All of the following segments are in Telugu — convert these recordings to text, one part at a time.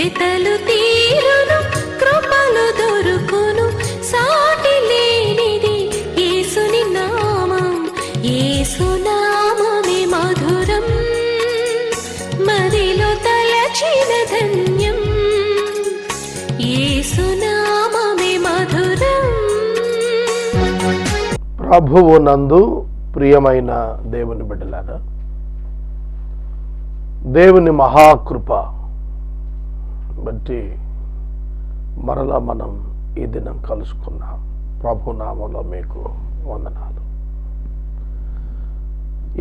వెతలు తీరును, కృపలు దొరుకును, సాటి లేనిది యేసుని నామం. యేసునామమే మధురం, మదిలో తలచిన ధన్యం. యేసునామమే మధురం. ప్రభువు నందు ప్రియమైన దేవుని బిడ్డలారా, దేవుని మహాకృప బట్టి మరలా మనం ఈ దినం కలుసుకున్నాం. ప్రభు నామంలో మీకు వందనాలు.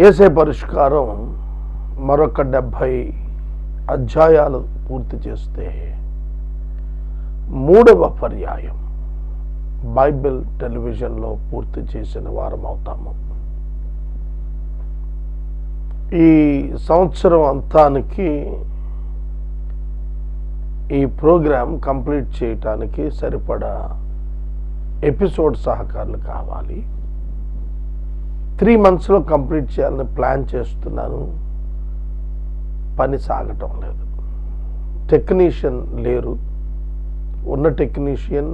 యేసే పరిష్కారం మరొక 70 అధ్యాయాలు పూర్తి చేస్తే 3వ పర్యాయం బైబిల్ టెలివిజన్లో పూర్తి చేసిన వారం అవుతాము. ఈ సంవత్సరం అంతానికి ఈ ప్రోగ్రాం కంప్లీట్ చేయటానికి సరిపడా ఎపిసోడ్ సహకారులు కావాలి. 3 monthsలో కంప్లీట్ చేయాలని ప్లాన్ చేస్తున్నాను. పని సాగటం లేదు. టెక్నీషియన్ లేరు. ఉన్న టెక్నీషియన్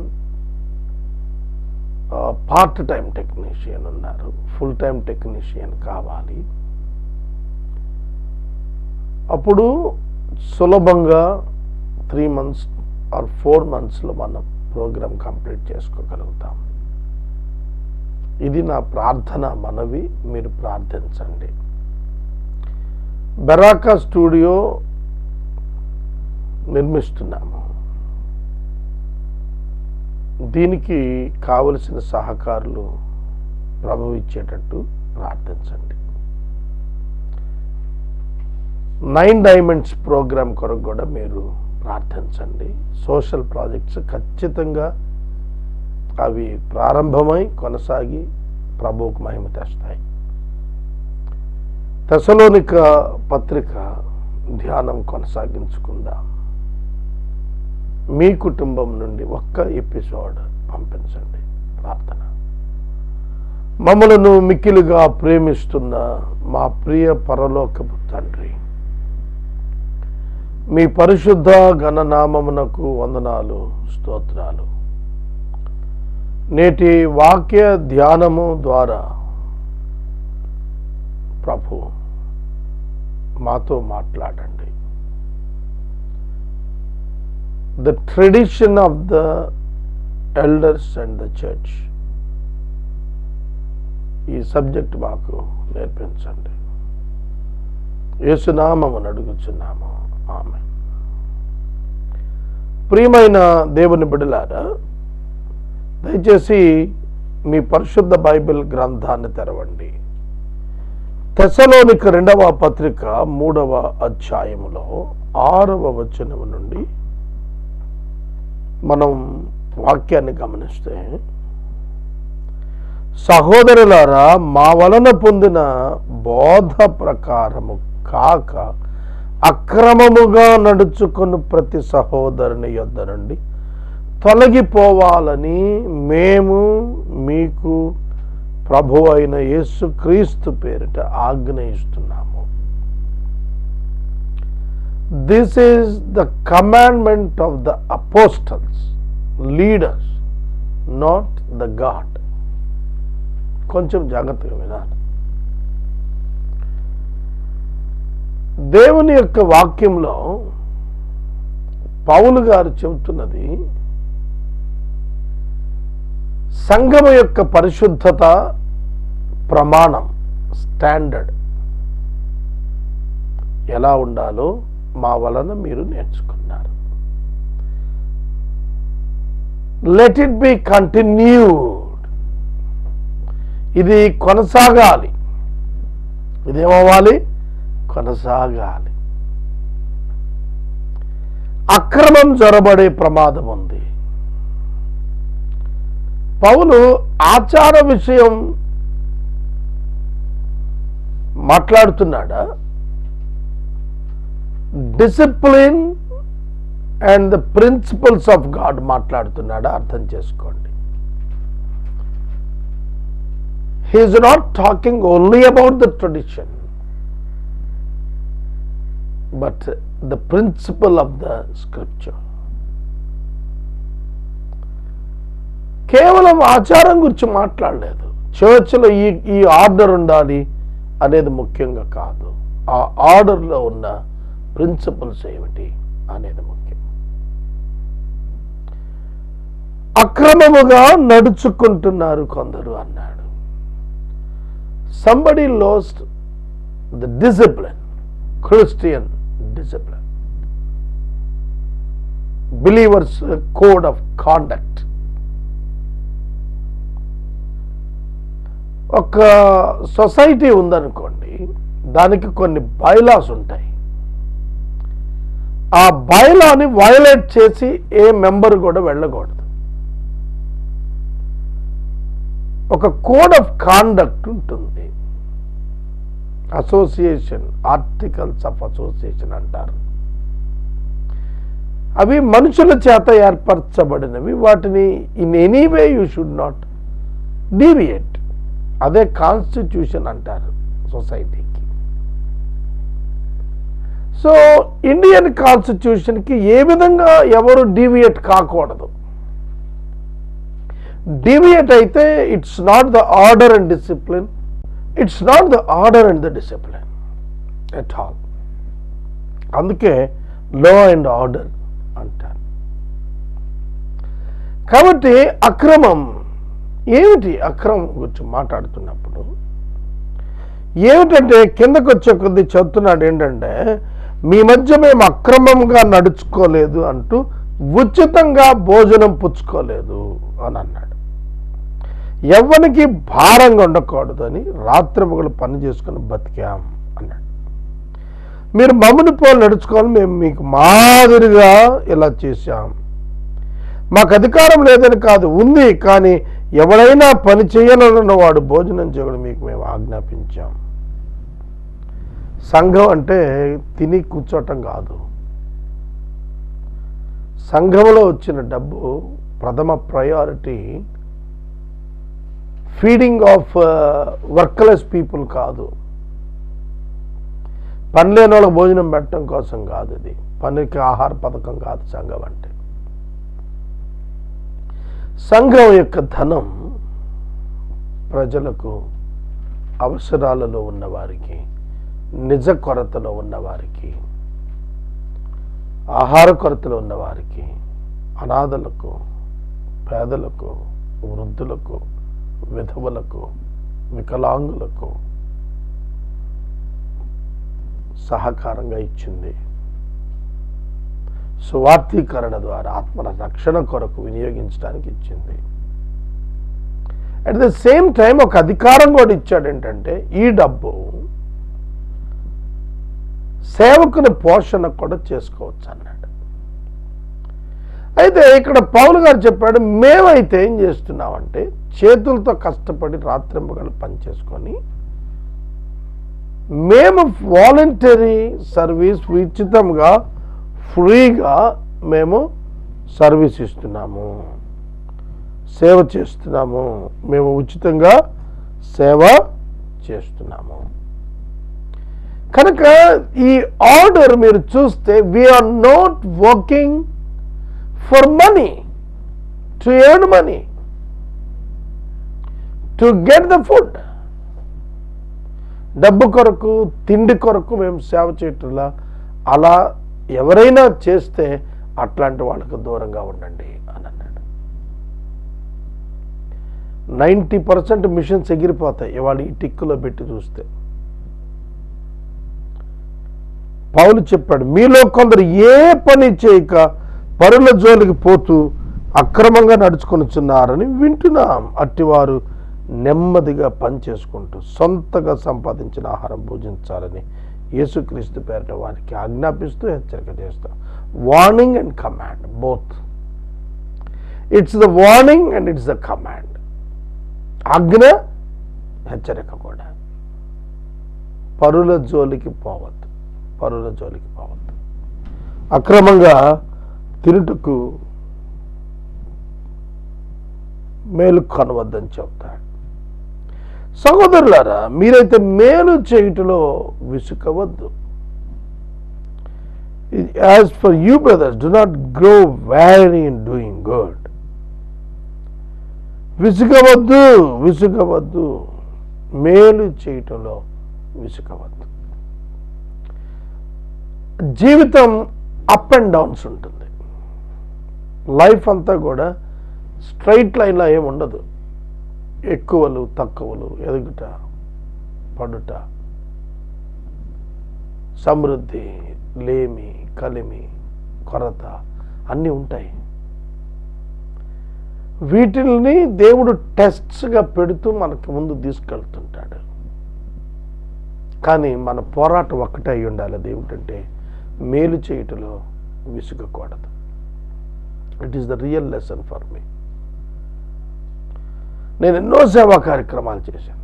పార్ట్ టైం టెక్నీషియన్ ఉన్నారు. ఫుల్ టైం టెక్నీషియన్ కావాలి. అప్పుడు సులభంగా 3 months ఆర్ 4 monthsలో మనం ప్రోగ్రాం కంప్లీట్ చేసుకోగలుగుతాం. ఇది నా ప్రార్థన, మనవి. మీరు ప్రార్థించండి. బెరాకా స్టూడియో నిర్మిస్తున్నాము. దీనికి కావలసిన సహకారులు ప్రభువు ఇచ్చేటట్టు ప్రార్థించండి. 9 Diamonds ప్రోగ్రాం కొరకు కూడా మీరు ప్రార్థించండి. సోషల్ ప్రాజెక్ట్స్ ఖచ్చితంగా అవి ప్రారంభమై కొనసాగి ప్రభువుకు మహిమ తెస్తాయి. తెసలోనిక పత్రిక ధ్యానం కొనసాగించుకుందాం. మీ కుటుంబం నుండి ఒక్క ఎపిసోడ్ పంపించండి. ప్రార్థన. మమ్మలను మిక్కిలుగా ప్రేమిస్తున్న మా ప్రియ పరలోకపు తండ్రి, మీ పరిశుద్ధ ఘననామమునకు వందనాలు, స్తోత్రాలు. నేటి వాక్య ధ్యానము ద్వారా ప్రభు మాతో మాట్లాడండి. The tradition of the elders and the church, ఈ సబ్జెక్ట్ మాకు నేర్పించండి. యేసునామమును అడుగుచున్నాము. ఆమేన్. ప్రియమైన దేవుని బిడ్డలారా, దయచేసి మీ పరిశుద్ధ బైబిల్ గ్రంథాన్ని తెరవండి. తెసలోనిక 2వ పత్రిక 3వ అధ్యాయములో 6వ వచనం నుండి మనం వాక్యాన్ని గమనిస్తే, సహోదరులారా, మా వలన పొందిన బోధ ప్రకారము కాక అక్రమముగా నడుచుకుని ప్రతి సహోదరుని యొద్ద నుండి తొలగిపోవాలని మేము మీకు ప్రభువు అయిన యేసుక్రీస్తు పేరిట ఆజ్ఞయిస్తున్నాము. This is the commandment of the apostles, leaders, not the God. కొంచెం జాగ్రత్తగా వినాలి. దేవుని యొక్క వాక్యంలో పౌలు గారు చెబుతున్నది సంఘము యొక్క పరిశుద్ధత ప్రమాణం, స్టాండర్డ్ ఎలా ఉండాలో మా వలన మీరు నేర్చుకున్నారు. Let it be continued. ఇది కొనసాగాలి. ఇదేమవ్వాలి? కొనసాగాలి. అక్రమం జొరబడే ప్రమాదం ఉంది. పౌలు ఆచార విషయం మాట్లాడుతున్నాడా? Discipline and the principles of God మాట్లాడుతున్నాడా? అర్థం చేసుకోండి. He is not talking only about the tradition. But the principle of the scripture. కేవలం ఆచారం గురించి మాట్లాడలేదు. చర్చ్లో ఈ ఆర్డర్ ఉండాలి అనేది ముఖ్యంగా కాదు, ఆ ఆర్డర్లో ఉన్న ప్రిన్సిపల్స్ ఏమిటి అనేది ముఖ్యం. అక్రమముగా నడుచుకుంటున్నారు కొందరు అన్నాడు. Somebody last the discipline, Christian discipline, believers code of conduct. ఒక సొసైటీ ఉందనుకోండి, దానికి కొన్ని బైలాస్ ఉంటాయి. ఆ బైలాని వయలేట్ చేసి ఏ మెంబర్ కూడా వెళ్ళకూడదు. ఒక కోడ్ ఆఫ్ కాండక్ట్ ఉంటుంది. అసోసియేషన్, ఆర్టికల్స్ ఆఫ్ అసోసియేషన్ అంటారు. అవి మనుషుల చేత ఏర్పరచబడినవి. వాటిని in any way you should not deviate. అదే కాన్స్టిట్యూషన్ అంటారు సొసైటీకి. సో ఇండియన్ కాన్స్టిట్యూషన్కి ఏ విధంగా ఎవరు డీవియేట్ కాకూడదు. డీవియేట్ అయితే it's not the order and discipline, it's not the order and the discipline at all. అందుకే లా అండ్ ఆర్డర్ అంటారు. కాబట్టి అక్రమం ఏమిటి? అక్రమం గురించి మాట్లాడుతున్నప్పుడు ఏమిటంటే కిందకు వచ్చే కొద్ది చెప్తున్నాడు ఏంటంటే, మీ మధ్య మేము అక్రమంగా నడుచుకోలేదు అంటూ ఉచితంగా భోజనం పుచ్చుకోలేదు అని అన్నాడు. ఎవ్వనికి భారంగా ఉండకూడదు అని రాత్రిమగలు పని చేసుకుని బతికాం అన్నాడు. మీరు మమ్మల్ని పోలు నడుచుకోవాలి, మేము మీకు మాదిరిగా ఇలా చేశాం. మాకు అధికారం లేదని కాదు, ఉంది, కానీ ఎవడైనా పని చేయనన్న వాడు భోజనం చేయడం మీకు మేము ఆజ్ఞాపించాం. సంఘం అంటే తిని కూర్చోటం కాదు. సంఘంలో వచ్చిన డబ్బు ప్రథమ priority feeding of workless people కాదు. పని లేని వాళ్ళకి భోజనం పెట్టడం కోసం కాదు. ఇది పనికి ఆహార పథకం కాదు సంఘం అంటే. సంఘం యొక్క ధనం ప్రజలకు, అవసరాలలో ఉన్నవారికి, నిజ కొరతలో ఉన్నవారికి, ఆహార కొరతలో ఉన్నవారికి, అనాథలకు, పేదలకు, వృద్ధులకు, విధవులకు, వికలాంగులకు సహకారంగా ఇచ్చింది. సువార్థీకరణ ద్వారా ఆత్మల రక్షణ కొరకు వినియోగించడానికి ఇచ్చింది. అట్ ద సేమ్ టైం ఒక అధికారం కూడా ఇచ్చాడు. ఏంటంటే ఈ డబ్బు సేవకుని పోషణ కూడా చేసుకోవచ్చు అన్నాడు. అయితే ఇక్కడ పౌలు గారు చెప్పాడు, మేమైతే ఏం చేస్తున్నామంటే చేతులతో కష్టపడి రాత్రింపగలు పని చేసుకొని మేము వాలంటరీ సర్వీస్, ఉచితంగా ఫ్రీగా మేము సర్వీస్ ఇస్తున్నాము, సేవ చేస్తున్నాము. మేము ఉచితంగా సేవ చేస్తున్నాము. కనుక ఈ ఆర్డర్ మీరు చూస్తే, we are not working for money, to earn money, to get the food. డబ్బు కొరకు, తిండి కొరకు మేము సేవ చేయటంలా. అలా ఎవరైనా చేస్తే అట్లాంటి వాళ్ళకు దూరంగా ఉండండి అని అన్నాడు. 90% మిషన్స్ ఎగిరిపోతాయి ఇవాళ ఈ టిక్కులో పెట్టి చూస్తే. పౌలు చెప్పాడు, మీలో కొందరు ఏ పని చేయక పరుల జోలికి పోతూ అక్రమంగా నడుచుకొనిచున్నారని వింటున్నాం. అట్టివారు నెమ్మదిగా పని చేసుకుంటూ సొంతగా సంపాదించిన ఆహారం భుజించాలని యేసుక్రీస్తు పేరిట వారికి ఆజ్ఞాపిస్తూ హెచ్చరిక చేస్తాం. Warning and command, both. It's the warning and it's the command. ఆజ్ఞ, హెచ్చరిక కూడా. పరుల జోలికి పోవద్దు, పరుల జోలికి పోవద్దు. అక్రమంగా తిరుటకు మేలు కనవద్దని చెప్తాడు. సహోదరులారా, మీరైతే మేలు చేయుటలో విసుకవద్దు. As for you, brothers, do not grow weary in doing good. విసుగవద్దు, విసుగవద్దు, మేలు చేయటంలో విసుగవద్దు. జీవితం అప్ అండ్ డౌన్స్ ఉంటుంది. లైఫ్ అంతా కూడా స్ట్రైట్ లైన్లో ఏమి ఉండదు. ఎక్కువలు తక్కువలు, ఎదుగుట పడుట, సమృద్ధి, లేమి, కలిమి, కొరత అన్నీ ఉంటాయి. వీటిని దేవుడు టెస్ట్స్గా పెడుతూ మనకు ముందు తీసుకెళ్తుంటాడు. కానీ మన పోరాటం ఒక్కటే అయి ఉండాలి. అదేమిటంటే మేలు చేయుటలో విసుగకూడదు. It is the real lesson for me. నేను ఎన్నో సేవా కార్యక్రమాలు చేశాను.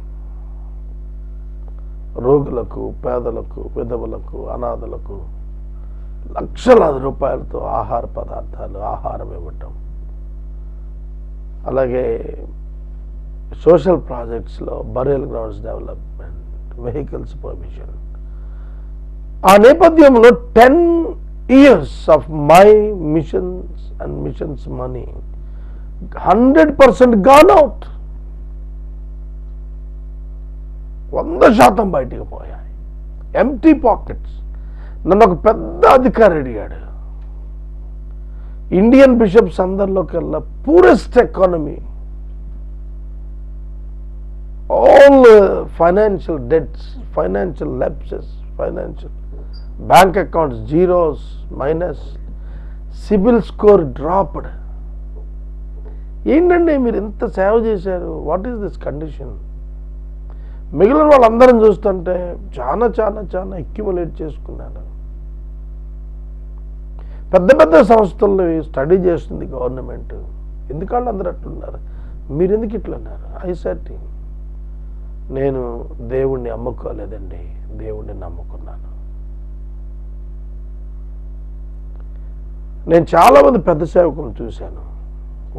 రోగులకు, పేదలకు, విధవులకు, అనాథలకు లక్షలాది రూపాయలతో ఆహార పదార్థాలు, ఆహారం ఇవ్వటం, అలాగే సోషల్ ప్రాజెక్ట్స్లో burial grounds development, vehicles provision. ఆ నేపథ్యంలో 10 years of my missions and missions money 100% gone out. 100% బయటికి పోయాయి. Empty pockets. నన్ను ఒక పెద్ద అధికారి అడిగాడు, ఇండియన్ బిషప్స్ అందరిలోకెల్లా poorest economy, all financial debts, financial lapses, financial bank accounts zeros, minus, CIBIL score dropped. ఏంటండి మీరు ఎంత సేవ చేశారు? What is this condition? మిగిలిన వాళ్ళందరం చూస్తుంటే చాలా చాలా చాలా అక్యుములేట్ చేసుకున్నాను. పెద్ద పెద్ద సంస్థల్లో స్టడీ చేస్తుంది గవర్నమెంట్. ఎందుకంటే అందరూ అట్లున్నారు, మీరు ఎందుకు ఇట్లున్నారు? ఐసెట్ నేను దేవుణ్ణి అమ్ముకోలేదండి, దేవుణ్ణి నమ్ముకున్నాను. నేను చాలామంది పెద్ద సేవకులను చూశాను.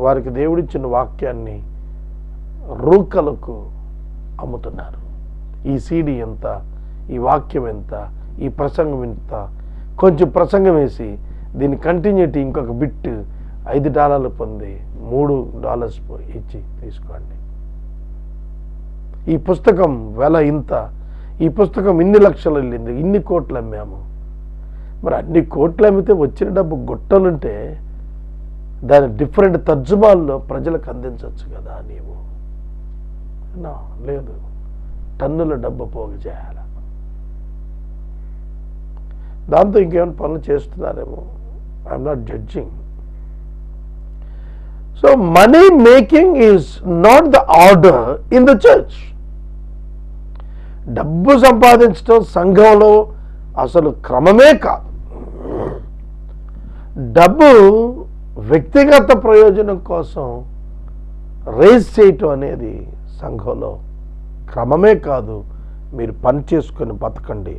వారికి దేవుడిచ్చిన వాక్యాన్ని రూకలకు అమ్ముతున్నారు. ఈ సీడీ ఎంత, ఈ వాక్యం ఎంత, ఈ ప్రసంగం ఎంత, కొంచెం ప్రసంగం వేసి దీని కంటిన్యూటీ ఇంకొక బిట్ $5 పొంది $3 ఇచ్చి తీసుకోండి. ఈ పుస్తకం వెల ఇంత, ఈ పుస్తకం ఇన్ని లక్షలు వెళ్ళింది, ఇన్ని కోట్లు అమ్మాము. మరి అన్ని కోట్లు అమ్మితే వచ్చిన డబ్బు గుట్టలుంటే దాని డిఫరెంట్ తర్జుమాల్లో ప్రజలకు అందించవచ్చు కదా. నీవు లేదు, టన్నుల డబ్బు పోగు చేయాలి. దాంతో ఇంకేమైనా పనులు చేస్తున్నారేమో. I'm not judging. So money making is not the order in the church. డబ్బు సంపాదించడం సంఘంలో అసలు క్రమమే కాదు. డబ్బు వ్యక్తిగత ప్రయోజనం కోసం రేజ్ చేయటం అనేది సంఘంలో క్రమమే కాదు. మీరు పని చేసుకొని బతకండి.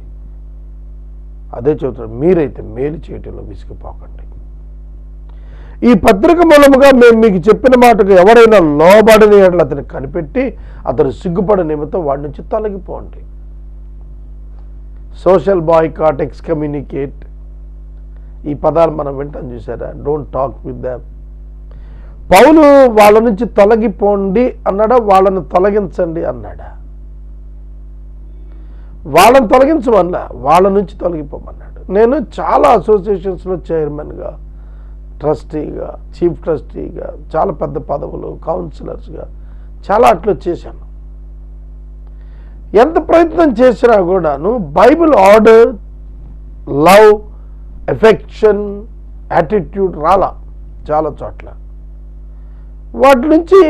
అదే చెబుతారు, మీరైతే మేలు చేయటంలో విసిగిపోకండి. ఈ పత్రిక మూలముగా మేము మీకు చెప్పిన మాటకు ఎవరైనా లోబడని ఎడల అతను కనిపెట్టి అతను సిగ్గుపడే నిమిత్తం వాడి నుంచి తొలగిపోండి. సోషల్ బాయ్కాట్, ఎక్స్కమ్యూనికేట్, ఈ పదాలు మనం వింటాం చూసారా. Don't talk with them. పౌలు వాళ్ళ నుంచి తొలగిపోండి అన్నాడా, వాళ్ళని తొలగించండి అన్నాడా? వాళ్ళని తొలగించమన్నా, వాళ్ళ నుంచి తొలగిపోమన్నాడు. నేను చాలా అసోసియేషన్స్లో చైర్మన్గా, ట్రస్టీగా, చీఫ్ ట్రస్టీగా, చాలా పెద్ద పదవులు, కౌన్సిలర్స్గా చాలా అట్లా చేశాను. ఎంత ప్రయత్నం చేసినా కూడాను Bible order, love, affection, attitude రాలా చాలా చోట్ల. వాటి నుంచి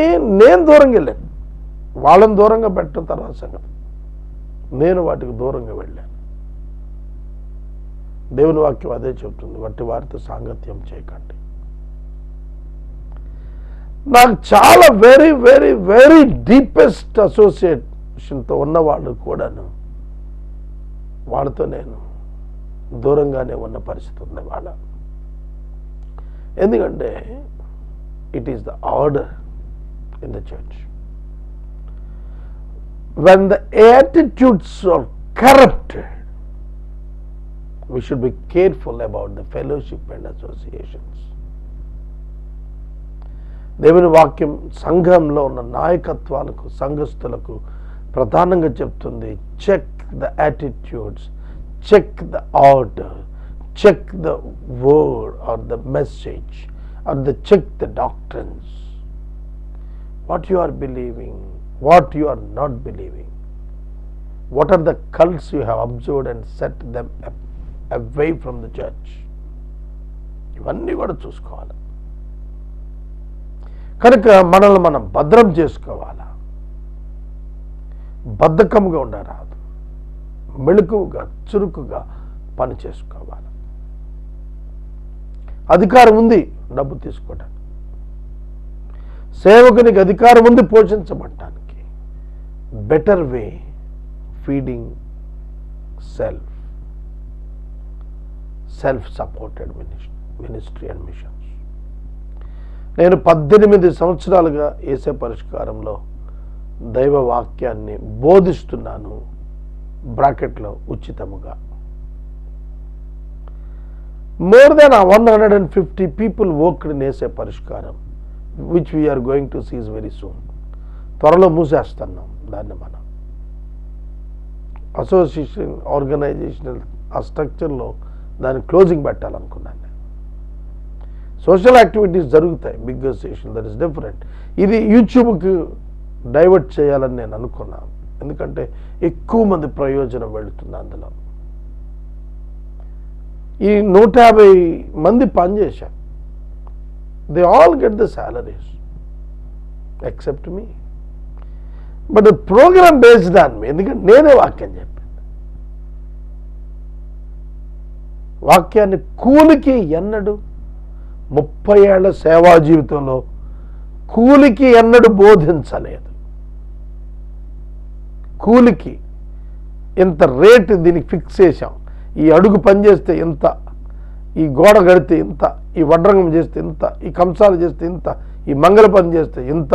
నేను దూరంగా వెళ్ళాను. వాళ్ళని దూరంగా పెట్టిన తర్వాత సంగతి, నేను వాటికి దూరంగా వెళ్ళాను. దేవుని వాక్యం అదే చెబుతుంది, వట్టి వారితో సాంగత్యం చేయకండి. నాకు చాలా వెరీ వెరీ వెరీ డీపెస్ట్ అసోసియేషన్తో ఉన్నవాళ్ళు కూడాను వాళ్ళతో నేను దూరంగానే ఉన్న పరిస్థితి ఉంది వాళ్ళ. ఎందుకంటే it is the order in the church. When the attitudes are corrupted, We should be careful about the fellowship and associations. దేవుని వాక్యం సంఘంలో ఉన్న నాయకత్వాలకు, సంఘస్థులకు ప్రధానంగా చెప్తుంది, check the attitudes, check the order, check the word or the message or the check the doctrines. What you are believing, what you are not believing. What are the cults you have observed and set them away from the church? ఇవన్నీ కూడా చూసుకోవాలి. కనుక మనల్ని మనం భద్రం చేసుకోవాలా. బద్ధకంగా ఉండరాదు, మెళుకువగా చురుకుగా పని చేసుకోవాలి. అధికారం ఉంది డబ్బు తీసుకోవడానికి, సేవకునికి అధికారం ఉంది పోషించబడటానికి. Better way feeding self supported ministry and missions. నేను 18 సంవత్సరాలుగా యేసే పరిష్కారంలో దైవ వాక్యాన్ని బోధిస్తున్నాను, బ్రాకెట్లో ఉచితముగా. More than 150 people worked in యేసే పరిష్కారం, which we are going to seize very soon. త్వరలో మూసేస్తున్నాం దాన్ని. మనం అసోసియేషన్, ఆర్గనైజేషనల్ ఆ స్ట్రక్చర్లో దాన్ని క్లోజింగ్ పెట్టాలనుకున్నాను. సోషల్ యాక్టివిటీస్ జరుగుతాయి, big association, that is different. ఇది యూట్యూబ్కి డైవర్ట్ చేయాలని నేను అనుకున్నాను, ఎందుకంటే ఎక్కువ మంది ప్రయోజనం వెళుతుంది అందులో. ఈ 150 మంది పనిచేశారు. They all get the salaries except me. But the program based on me, ఎందుకంటే నేనే వాక్యం చెప్పాను. వాక్యాన్ని కూలికి ఎన్నడు 30 ఏళ్ల సేవా జీవితంలో కూలికి ఎన్నడు బోధించలేదు. కూలికి ఇంత రేటు దీనికి ఫిక్స్ చేశాం, ఈ అడుగు పని చేస్తే ఇంత, ఈ గోడ కడితే ఇంత, ఈ వడ్రంగం చేస్తే ఇంత, ఈ కంసాలు చేస్తే ఇంత, ఈ మంగళ పని చేస్తే ఇంత,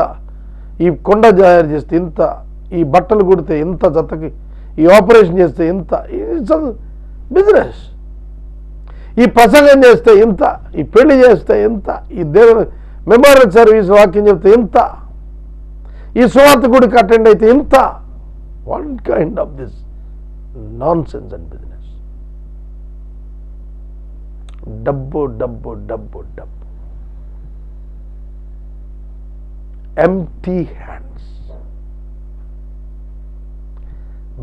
ఈ కొండ తయారు చేస్తే ఇంత, ఈ బట్టలు కుడితే ఇంత జతకి, ఈ ఆపరేషన్ చేస్తే ఇంత, బిజినెస్. ఈ ప్రసంగం చేస్తే ఇంత, ఈ పెళ్లి చేస్తే ఇంత, ఈ దేవుని మెమోరియల్ సర్వీస్ వాక్యం చెప్తే ఇంత, ఈ సువార్త గుడికి అటెండ్ అయితే ఇంత. What kind of this non sense and business. డబ్బు డబ్బు డబ్బు డబ్బు. empty hands.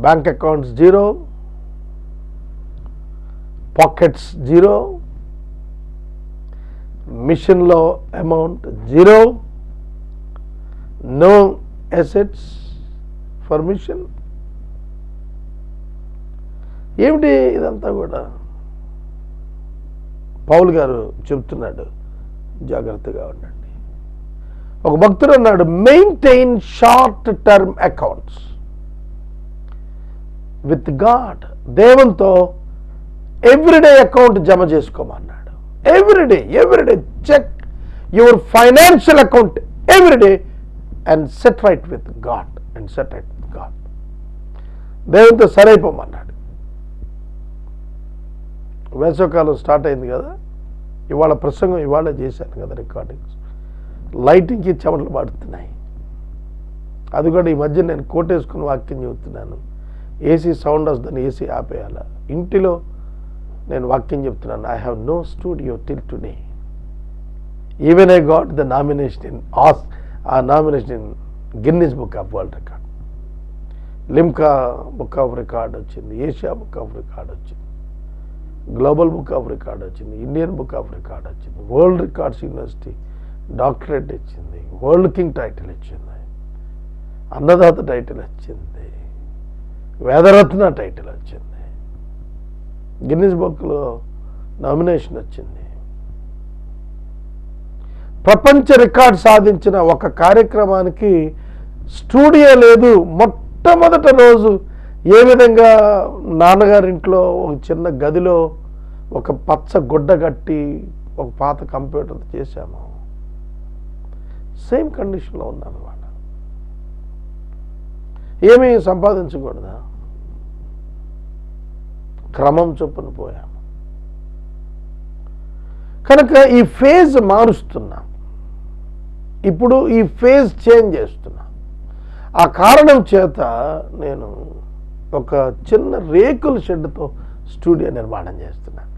Bank accounts 0, pockets 0, mission law amount 0, no assets for mission. ఏమిటి ఇదంతా కూడా? పౌలు గారు చెప్తున్నాడు, జాగ్రత్తగా ఉండండి. ఒక భక్తుడు అన్నాడు, maintain short term accounts with God. దేవునితో ఎవ్రీడే అకౌంట్ జమ చేసుకోమన్నాడు. Everyday check your financial account everyday and set right with God. దేవునితో సరైపోమన్నాడు. వేసవకాలం స్టార్ట్ అయింది కదా, ఇవాళ ప్రసంగం ఇవాళ చేశాను కదా రికార్డింగ్స్. లైటింగ్కి చెమటలు పడుతున్నాయి. అది కూడా ఈ మధ్య నేను కోటేసుకుని వాక్యం చెబుతున్నాను. ఏసీ సౌండ్ వస్తుందని ఏసీ ఆపేయాల. ఇంటిలో నేను వాక్యం చెప్తున్నాను. I have no studio till today. Even I got the nomination in ఆ nomination in Guinness book of world record, Limca book of record వచ్చింది, ఏషియా బుక్ ఆఫ్ రికార్డ్ వచ్చింది, గ్లోబల్ బుక్ ఆఫ్ రికార్డ్ వచ్చింది, ఇండియన్ బుక్ ఆఫ్ రికార్డ్ వచ్చింది, వరల్డ్ రికార్డ్స్ యూనివర్సిటీ డాక్టరేట్ ఇచ్చింది, వరల్డ్ కింగ్ టైటిల్ ఇచ్చింది, అన్నదాత టైటిల్ వచ్చింది, వేదరత్న టైటిల్ వచ్చింది, గిన్నిస్ బుక్లో నామినేషన్ వచ్చింది. ప్రపంచ రికార్డ్ సాధించిన ఒక కార్యక్రమానికి స్టూడియో లేదు. మొట్టమొదటి రోజు ఏ విధంగా నాన్నగారింట్లో ఒక చిన్న గదిలో ఒక పచ్చ గుడ్డ కట్టి ఒక పాత కంప్యూటర్ చేశాము, సేమ్ కండిషన్లో ఉన్నాను. వాళ్ళ ఏమీ సంపాదించకూడదా? క్రమం చొప్పున పోయాము. కనుక ఈ ఫేజ్ మారుస్తున్నా, ఇప్పుడు ఈ ఫేజ్ చేంజ్ చేస్తున్నా. ఆ కారణం చేత నేను ఒక చిన్న రేకుల షెడ్తో స్టూడియో నిర్మాణం చేస్తున్నాను.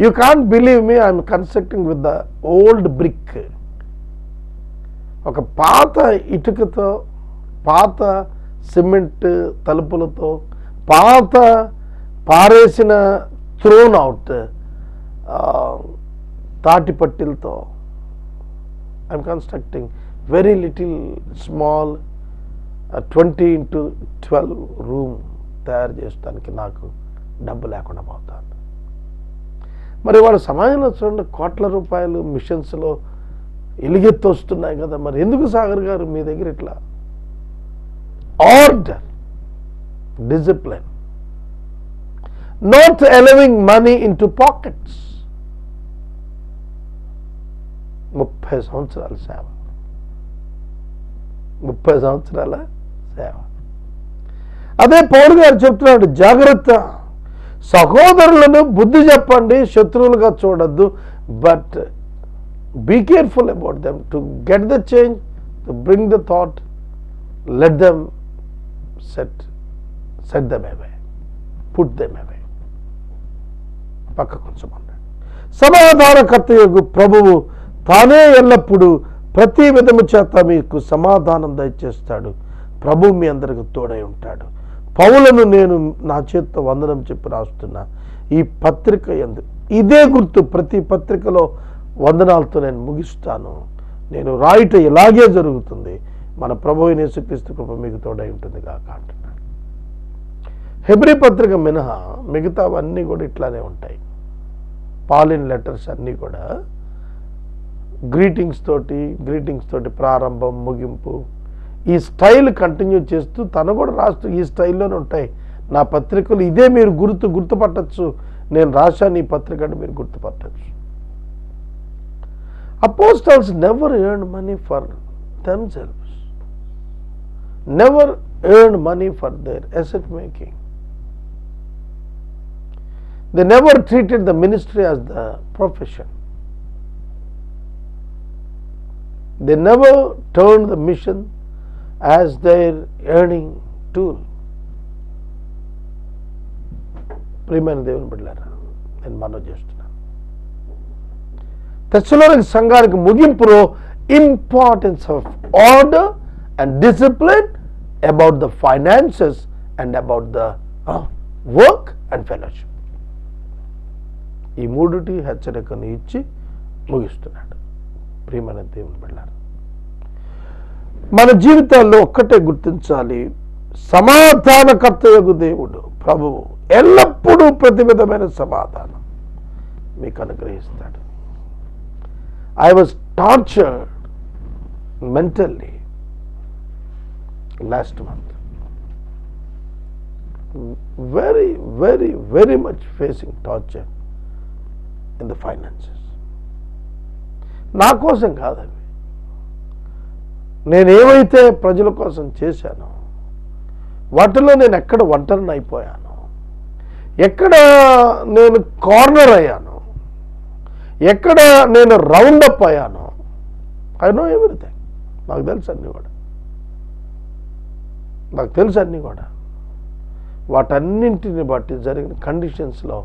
You can't believe me, I'm constructing with the old brick. ఒక పాత ఇటుకతో, పాత సిమెంట్ తలుపులతో, పాత పారేసిన థ్రోన్ అవుట్ తాటిపట్టిలతో I'm constructing very little small 20x12 room తయారు చేయడానికి నాకు డబ్బు లేకుండా పోతాను. మరి వాళ్ళ సమాజంలో చూడండి, కోట్ల రూపాయలు మిషన్స్లో ఎలుగెత్తి వస్తున్నాయి కదా, మరి ఎందుకు సాగర్ గారు మీ దగ్గర ఇట్లా? Order, discipline, not allowing money in to pockets. 30 సంవత్సరాల సేవ, 30 సంవత్సరాల సేవ. అదే పౌలు గారు చెప్తున్నాడు, జాగ్రత్త, సహోదరులను బుద్ధి చెప్పండి, శత్రువులుగా చూడొద్దు. But be careful about them to get the change, to bring the thought, let them set them away, put them away. పక్క కొంచెం అన్నాడు. సమాధానకర్త యొగు ప్రభువు తానే ఎల్లప్పుడూ ప్రతి విధము చేత మీకు సమాధానం దయచేస్తాడు. ప్రభు మీ అందరికి తోడై ఉంటాడు. పౌలను నేను నా చేత్తో వందనం చెప్పి రాస్తున్నా. ఈ పత్రిక యందు ఇదే గుర్తు, ప్రతి పత్రికలో వందనాలతో నేను ముగిస్తాను. నేను రాయుట ఇలాగే జరుగుతుంది. మన ప్రభు యేసుక్రీస్తు కృప మీకు తోడై ఉంటుంది కాక అంటున్నాడు. హెబ్రీ పత్రిక మినహా మిగతావన్నీ కూడా ఇట్లానే ఉంటాయి. పాలిన్ లెటర్స్ అన్నీ కూడా గ్రీటింగ్స్ తోటి ప్రారంభం, ముగింపు, ఈ స్టైల్ కంటిన్యూ చేస్తూ తను కూడా రాస్తూ ఈ స్టైల్లోనే ఉంటాయి నా పత్రికలు. ఇదే మీరు గుర్తుపట్టచ్చు, నేను రాశాను ఈ పత్రిక అంటే మీరు గుర్తుపట్టచ్చు. Apostles never earn money for themselves, never earned money for their asset making. They never treated the ministry as the profession. They never turned the mission as their earning tool. ప్రియమైన దేవుని బిడ్డలారా, నేను మనవి చేస్తున్నాను, తెస్సలోనిక సంఘానికి ముగింపులో importance of order and discipline about the finances and about the work and fellowship, ఈ మూడుటి హెచ్చరికను ఇచ్చి ముగిస్తున్నాడు. ప్రియమైన దేవుని బిడ్డలారా, మన జీవితాల్లో ఒక్కటే గుర్తించాలి, సమాధానకర్తయగు దేవుడు ప్రభువు ఎల్లప్పుడూ ప్రతి విధమైన సమాధానం మీకు అనుగ్రహిస్తాడు. I was tortured mentally last month, very, very, very much facing torture in the finances. నా కోసం కాదవి, నేనేమైతే ప్రజల కోసం చేశానో వాటిలో నేను ఎక్కడ ఒంటరిని అయిపోయాను, ఎక్కడ నేను కార్నర్ అయ్యాను, ఎక్కడ నేను రౌండ్ అప్ అయ్యాను, ఐ నో ఎవ్రీథింగ్. నాకు తెలుసు అన్నీ కూడా వాటన్నింటిని బట్టి జరిగిన కండిషన్స్లో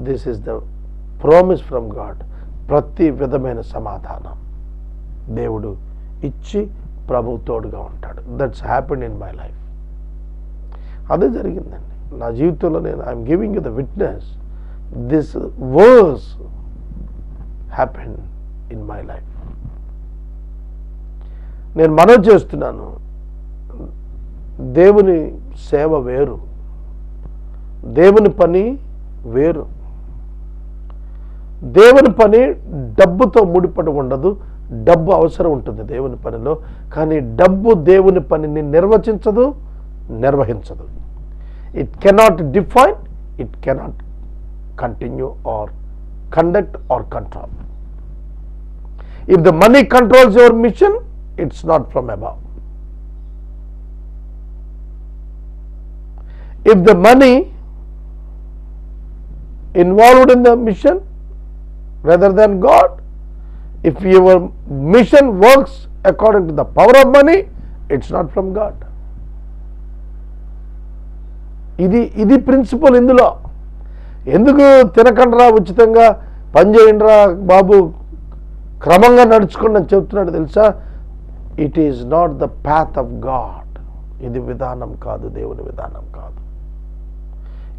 this is the promise from God. ప్రతి విధమైన సమాధానం దేవుడు ఇచ్చి ప్రభు తోడుగా ఉంటాడు. That's happened in my life. అదే జరిగిందండి నా జీవితంలో. నేను I'm giving you the witness, this verse happened in my life. నేను మనవి చేస్తున్నాను, దేవుని సేవ వేరు, దేవుని పని వేరు. దేవుని పని డబ్బుతో ముడిపడి ఉండదు. డబ్బు అవసరం ఉంటుంది దేవుని పనిలో, కానీ డబ్బు దేవుని పనిని నిర్వహించదు. It cannot define, it cannot continue or conduct or control. If the money controls your mission, it's not from above. If the money involved in the mission rather than God. If your mission works according to the power of money, it's not from God. ఇది ప్రిన్సిపల్. ఇందులో ఎందుకు తినకండ్రా, ఉచితంగా పనిచేయండిరా బాబు, క్రమంగా నడుచుకోండి అని చెప్తున్నాడు తెలుసా? It is not the path of God. ఇది విధానం కాదు, దేవుని విధానం కాదు.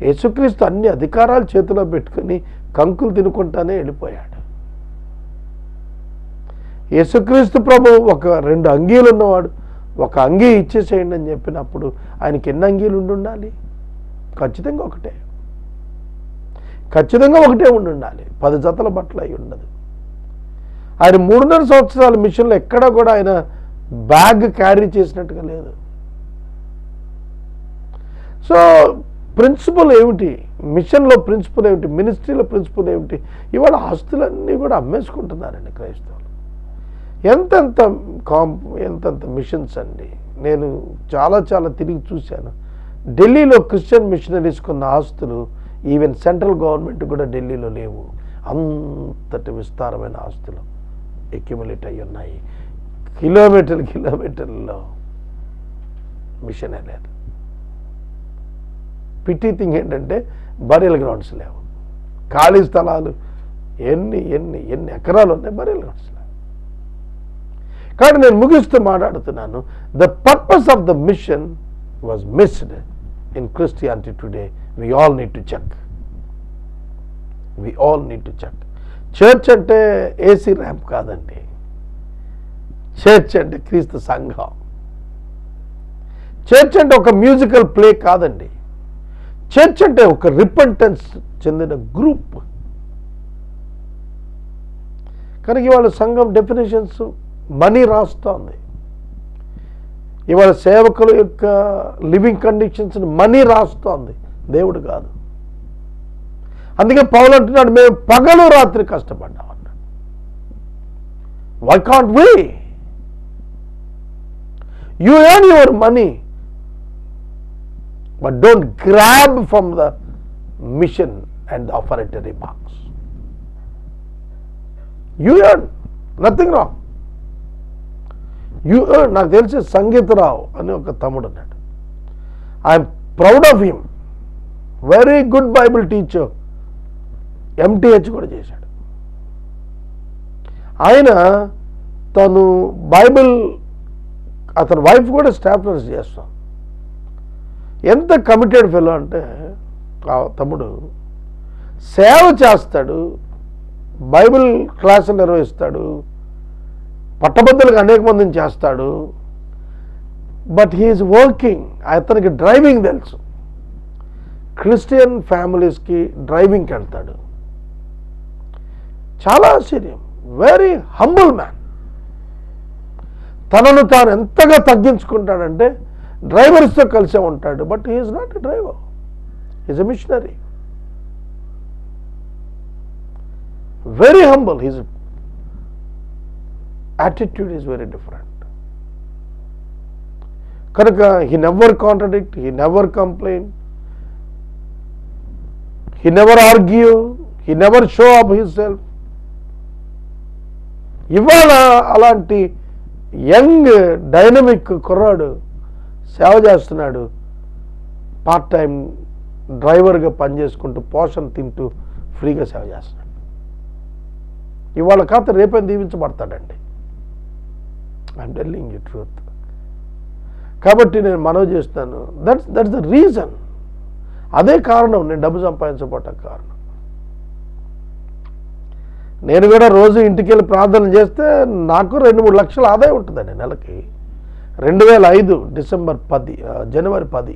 యేసుక్రీస్తు అన్ని అధికారాలు చేతిలో పెట్టుకుని కంకులు తినుకుంటానే వెళ్ళిపోయాడు. యేసుక్రీస్తు ప్రభు ఒక 2 అంగీలు ఉన్నవాడు, ఒక అంగీ ఇచ్చేసేయండి అని చెప్పినప్పుడు ఆయనకి ఎన్ని అంగీలు ఉండాలి? ఖచ్చితంగా ఒకటే ఉండాలి. 10 జతల బట్టలు అయి ఉండదు. ఆయన 3.5 సంవత్సరాల మిషన్లో ఎక్కడా కూడా ఆయన బ్యాగ్ క్యారీ చేసినట్టుగా లేదు. సో ప్రిన్సిపల్ ఏమిటి? మిషన్లో ప్రిన్సిపల్ ఏమిటి? మినిస్ట్రీలో ప్రిన్సిపల్ ఏమిటి? ఇవాళ ఆస్తులన్నీ కూడా అమ్మేసుకుంటున్నారండి క్రైస్తవులు. ఎంతెంత మిషన్స్ అండి. నేను చాలా తిరిగి చూశాను. ఢిల్లీలో క్రిస్టియన్ మిషనరీస్ కొన్న ఆస్తులు ఈవెన్ సెంట్రల్ గవర్నమెంట్ కూడా ఢిల్లీలో లేవు. అంతటి విస్తారమైన ఆస్తులు అక్యుములేట్ అయ్యి ఉన్నాయి. కిలోమీటర్లలో మిషనే లేదు. పిట్టి థింగ్ ఏంటంటే బరియల్ గ్రౌండ్స్ లేవు. ఖాళీ స్థలాలు ఎన్ని ఎకరాలు ఉన్నాయి, బరియల్ గ్రౌండ్స్ లేవు. కాబట్టి నేను ముగిస్తూ మాట్లాడుతున్నాను, the purpose of the mission was missed in Christianity today. We all need to check. Church అంటే ఏసీ ర్యాంప్ కాదండి. చర్చ్ అంటే క్రీస్తు సంఘం. చర్చ్ అంటే ఒక మ్యూజికల్ ప్లే కాదండి. చర్చ్ అంటే ఒక రిపెంటెన్స్ చెందిన గ్రూప్. కనుక ఇవాళ సంఘం డెఫినేషన్స్ మనీ రాస్తోంది. ఇవాళ సేవకుల యొక్క లివింగ్ కండిషన్స్ మనీ రాస్తోంది, దేవుడు కాదు. అందుకే పౌలు అంటున్నాడు, మేము పగలు రాత్రి కష్టపడ్డాం అన్నాడు. Why can't we? You earn your money, but don't grab from the mission and the offertory box. You earn, nothing wrong. You earn. నాకు తెలిసి సంగీతరావు అని ఒక తమ్ముడు ఉన్నాడు. I'm proud of him. Very good Bible teacher. MTH కూడా చేశాడు. ఆయన తను బైబిల్, అతని వైఫ్ కూడా స్టాఫ్ నర్స్ చేస్తాం. ఎంత కమిటెడ్ ఫెలో అంటే ఆ తమ్ముడు సేవ చేస్తాడు, బైబిల్ క్లాసులు నిర్వహిస్తాడు, పట్టభద్రులకు అనేక మందిని చేస్తాడు. But he is working. అతనికి డ్రైవింగ్ తెలుసు. క్రిస్టియన్ ఫ్యామిలీస్కి డ్రైవింగ్కి వెళ్తాడు. చాలా ఆశ్చర్యం. Very humble man. తనను తాను ఎంతగా తగ్గించుకుంటాడంటే డ్రైవర్స్తో కలిసే ఉంటాడు. But he is not a driver, he is a missionary. Very humble. His attitude is very different. కనుక he never contradict, he never complain, he never argue, he never show up his self. ఇవాళ అలాంటి యంగ్ డైనమిక్ కుర్రాడు సేవ చేస్తున్నాడు. పార్ట్ టైం డ్రైవర్గా పనిచేసుకుంటూ పోషణ తింటూ ఫ్రీగా సేవ చేస్తున్నాడు. ఇవాళ కాస్త రేపే దీవించబడతాడండి. I'm telling you truth. కాబట్టి నేను మనవి చేస్తాను, దట్స్ ద రీజన్. అదే కారణం నేను డబ్బు సంపాదించబోటానికి కారణం. నేను కూడా రోజు ఇంటికి వెళ్ళి ప్రార్థన చేస్తే నాకు 2-3 లక్షల ఆదాయం ఉంటుందండి నెలకి. 2005 జనవరి 10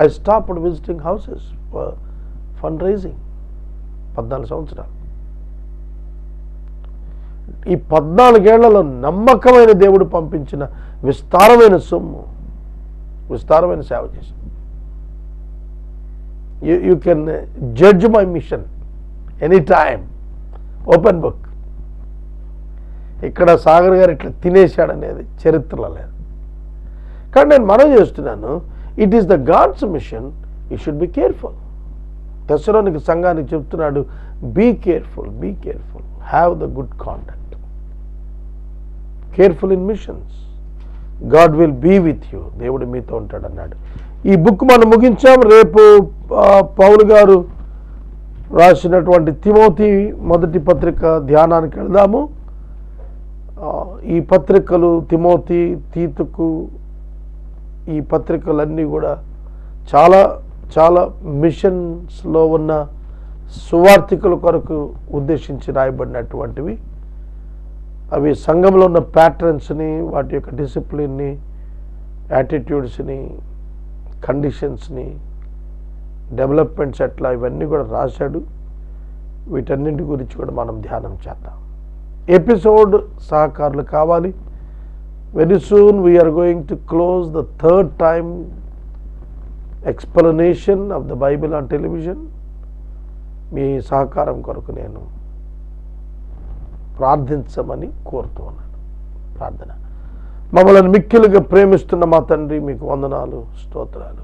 I stopped visiting houses for fund raising. 14 సంవత్సరాలు. ఈ 14 ఏళ్లలో నమ్మకమైన దేవుడు పంపించిన విస్తారమైన సొమ్ము, విస్తారమైన సేవ చేశాను. You can judge my mission any time. Open book. ఇక్కడ సాగర్ గారు ఇట్లా తినేశాడనేది చరిత్రలో లేదు. కానీ నేను మనవి చేస్తున్నాను, it is the God's mission. You should be careful. తెస్సలోనిక సంఘానికి చెప్తున్నాడు, be careful, have the good conduct, careful in missions, God will be with you, దేవుడు మీతో ఉంటాడు అన్నాడు. ఈ బుక్ మనం ముగించాం. రేపు పౌలు గారు రాసినటువంటి తిమోతి మొదటి పత్రిక ధ్యానానికి వెళ్దాము. ఈ పత్రికలు తిమోతి, తీతుకు, ఈ పత్రికలన్నీ కూడా చాలా చాలా మిషన్స్లో ఉన్న సువార్థికుల కొరకు ఉద్దేశించి రాయబడినటువంటివి. అవి సంఘంలో ఉన్న ప్యాటర్న్స్ని, వాటి యొక్క డిసిప్లిన్ని, యాటిట్యూడ్స్ని, కండిషన్స్ని, డెవలప్మెంట్స్ ఎట్లా, ఇవన్నీ కూడా రాశాడు. వీటన్నింటి గురించి కూడా మనం ధ్యానం చేద్దాం. ఎపిసోడ్ సహకారులు కావాలి. Very soon we are going to close the third time explanation of the Bible on television. మీ సహకారం కొరకు నేను ప్రార్థించమని కోరుతూ ఉన్నాను. ప్రార్థన. మమ్మల్ని మిక్కిలుగా ప్రేమిస్తున్న మా తండ్రి, మీకు వందనాలు, స్తోత్రాలు.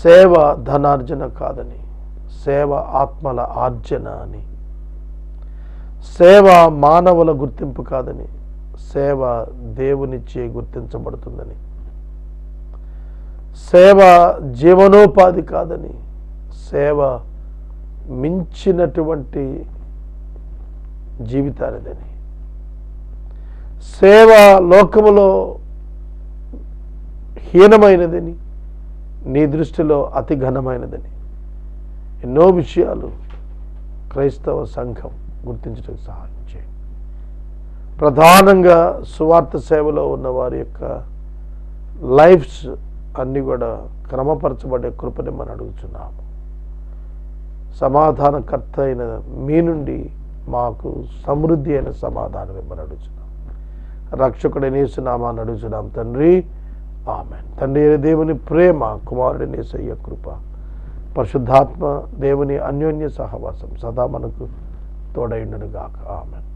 సేవ ధనార్జన కాదని, సేవ ఆత్మల ఆర్జన అని, సేవ మానవుల గుర్తింపు కాదని, సేవ దేవునిచ్చే గుర్తించబడుతుందని, సేవ జీవనోపాధి కాదని, సేవ మించినటువంటి జీవితానిదని, సేవ లోకములో హీనమైనదని, నీ దృష్టిలో అతి ఘనమైనదని ఎన్నో విషయాలు క్రైస్తవ సంఘం గుర్తించడానికి సహాయం చేయండి. ప్రధానంగా సువార్త సేవలో ఉన్న వారి యొక్క లైఫ్స్ అన్నీ కూడా క్రమపరచబడే కృపని మనం అడుగుతున్నాము. సమాధానకర్త అయిన మీ నుండి మాకు సమృద్ధి అయిన సమాధానం ఇవ్వమని అడుగుతున్నాం. రక్షకుడైన యేసు నామాన్ని అడుగుతున్నాం తండ్రి, ఆమేన్. తండ్రి అయిన దేవుని ప్రేమ, కుమారుడైన యేసయ్య కృప, పరిశుద్ధాత్మ దేవుని అన్యోన్య సహవాసం సదా మనకు తోడైండును గాక. ఆమేన్.